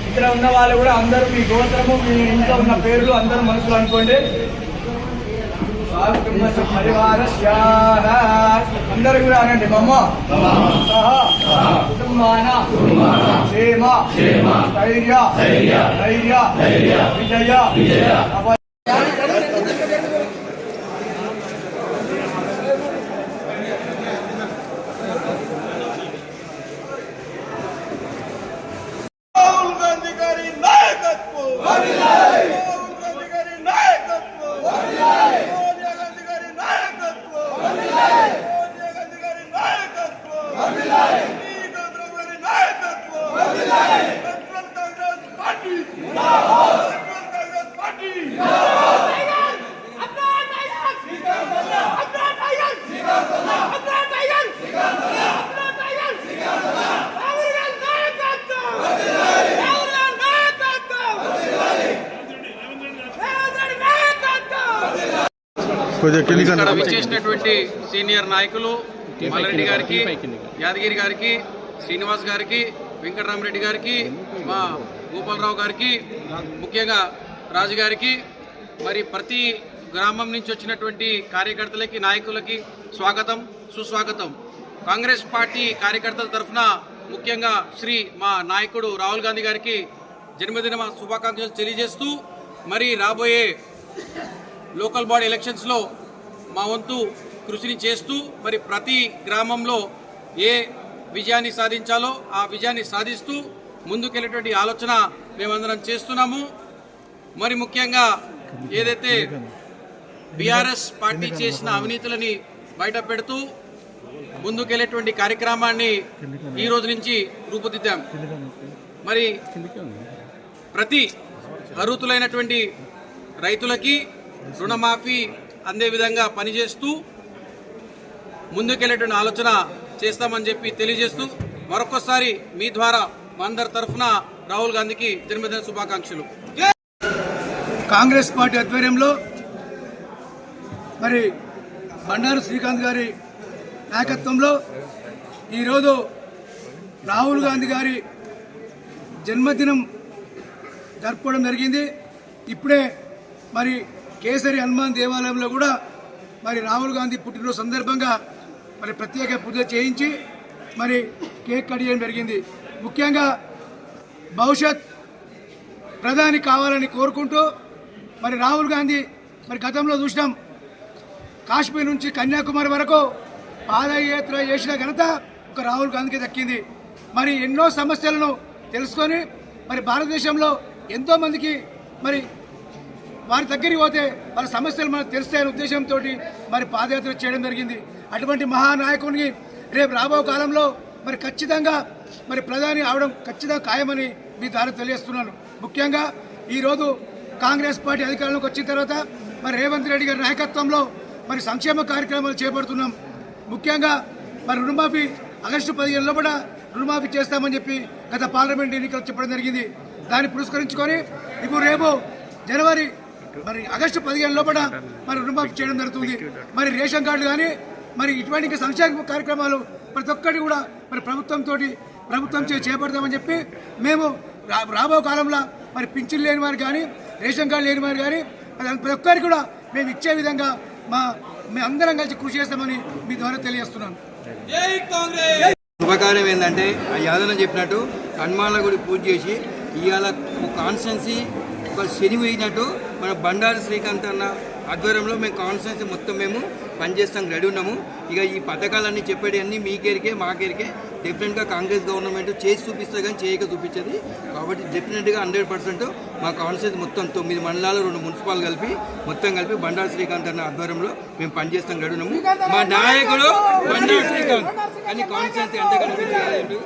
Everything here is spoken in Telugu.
ఇక్కడ ఉన్న వాళ్ళు కూడా అందరూ మీ గోత్రము మీ ఇంట్లో ఉన్న పేర్లు అందరూ మనసులో అనుకోండి. అందరూ కూడా అనండి. మమ్మ సహ కుటుంబాన క్షేమ ధైర్య విజయ విచ్చేసినటువంటి సీనియర్ నాయకులు మల్లారెడ్డి గారికి, యాదగిరి గారికి, శ్రీనివాస్ గారికి, వెంకటరామరెడ్డి గారికి, మా గోపాలరావు గారికి, ముఖ్యంగా రాజు గారికి, మరి ప్రతి గ్రామం నుంచి వచ్చినటువంటి కార్యకర్తలకి, నాయకులకి స్వాగతం సుస్వాగతం. కాంగ్రెస్ పార్టీ కార్యకర్తల తరఫున ముఖ్యంగా మా నాయకుడు రాహుల్ గాంధీ గారికి జన్మదిన శుభాకాంక్షలు తెలియజేస్తూ, మరి రాబోయే లోకల్ బాడీ ఎలక్షన్స్లో మా వంతు కృషిని చేస్తూ, మరి ప్రతి గ్రామంలో ఏ విజయాన్ని సాధించాలో ఆ విజయాన్ని సాధిస్తూ ముందుకెళ్ళేటువంటి ఆలోచన మేమందరం చేస్తున్నాము. మరి ముఖ్యంగా ఏదైతే బీఆర్ఎస్ పార్టీ చేసిన అవినీతులని బయట పెడుతూ ముందుకెళ్ళేటువంటి కార్యక్రమాన్ని ఈ రోజు నుంచి రూపుదిద్దాం. మరి ప్రతి అర్హులైనటువంటి రైతులకి రుణమాఫీ అందే విధంగా పనిచేస్తూ ముందుకెళ్ళేటువంటి ఆలోచన చేస్తామని చెప్పి తెలియజేస్తూ, మరొకసారి మీ ద్వారా మా అందరి తరఫున రాహుల్ గాంధీకి జన్మదిన శుభాకాంక్షలు. కాంగ్రెస్ పార్టీ ఆధ్వర్యంలో మరి బండారు శ్రీకాంత్ గారి నాయకత్వంలో ఈరోజు రాహుల్ గాంధీ గారి జన్మదినం జరుపుకోవడం జరిగింది. ఇప్పుడే మరి కేసరి హనుమాన్ దేవాలయంలో కూడా మరి రాహుల్ గాంధీ పుట్టినరోజు సందర్భంగా మరి ప్రత్యేక పూజ చేయించి మరి కేక్ కట్ చేయడం జరిగింది. ముఖ్యంగా భవిష్యత్ ప్రధాని కావాలని కోరుకుంటూ మరి రాహుల్ గాంధీ మరి గతంలో చూసినాం, కాశ్మీర్ నుంచి కన్యాకుమారి వరకు పాదయాత్ర చేసిన ఘనత ఒక రాహుల్ గాంధీకి దక్కింది. మరి ఎన్నో సమస్యలను తెలుసుకొని మరి భారతదేశంలో ఎంతోమందికి మరి వారి దగ్గరికి పోతే వాళ్ళ సమస్యలు మనకు తెలుస్తాయనే ఉద్దేశంతో మరి పాదయాత్ర చేయడం జరిగింది. అటువంటి మహానాయకునికి రేపు రాబో కాలంలో మరి ఖచ్చితంగా మరి ప్రధాని అవడం ఖచ్చితంగా ఖాయమని మీ ద్వారా తెలియజేస్తున్నాను. ముఖ్యంగా ఈరోజు కాంగ్రెస్ పార్టీ అధికారంలోకి వచ్చిన తర్వాత మరి రేవంత్ రెడ్డి గారి నాయకత్వంలో మరి సంక్షేమ కార్యక్రమాలు చేపడుతున్నాం. ముఖ్యంగా మరి రుణమాఫీ ఆగస్టు 15 లోపల రుణమాఫీ చేస్తామని చెప్పి గత పార్లమెంట్ ఎన్నికలు చెప్పడం జరిగింది. దాన్ని పురస్కరించుకొని ఇప్పుడు రేపు జనవరి మరి ఆగస్టు 15 లోపల మరి రుణమాఫీ చేయడం జరుగుతుంది. మరి రేషన్ కార్డు కానీ మరి ఇటువంటి సంక్షేమ కార్యక్రమాలు ప్రతి ఒక్కటి కూడా మరి ప్రభుత్వం చేపడతామని చెప్పి మేము రాబో కాలంలో మరి పింఛన్ లేని వారు కానీ రేషన్ కార్డు లేని వారు కానీ ప్రతి ఒక్కరికి కూడా మేము ఇచ్చే విధంగా మేము అందరం కలిసి కృషి చేస్తామని మీ ద్వారా తెలియజేస్తున్నాను. శుభకార్యం ఏంటంటే ఆ యాదన చెప్పినట్టు హనుమాన్ల గుడి పూజ చేసి ఇవాళ కాన్స్టెన్సీ ఒక శని పోయినట్టు మన బండారు శ్రీకాంత్ అన్న ఆధ్వర్యంలో మేము కాన్స్టెన్సీ మొత్తం మేము పనిచేస్తాం రెడీ ఉన్నాము. ఇక ఈ పథకాలన్నీ చెప్పేది అన్నీ మీకేరికే మాకేరికే డెఫినెట్గా కాంగ్రెస్ గవర్నమెంట్ చేసి చూపిస్తుంది కానీ చేయక చూపించేది. కాబట్టి డెఫినెట్గా 100% మా కాన్స్టెన్సీ మొత్తం 9 మండలాలు 2 మున్సిపాల్ కలిపి మొత్తం కలిపి బండారు శ్రీకాంత్ అన్న ఆధ్వర్యంలో మేము పనిచేస్తాం రెడీ ఉన్నాము. మా నాయకుడు బండారు శ్రీకాంత్ కానీ కాన్స్టెన్సీ అంతేకాదు.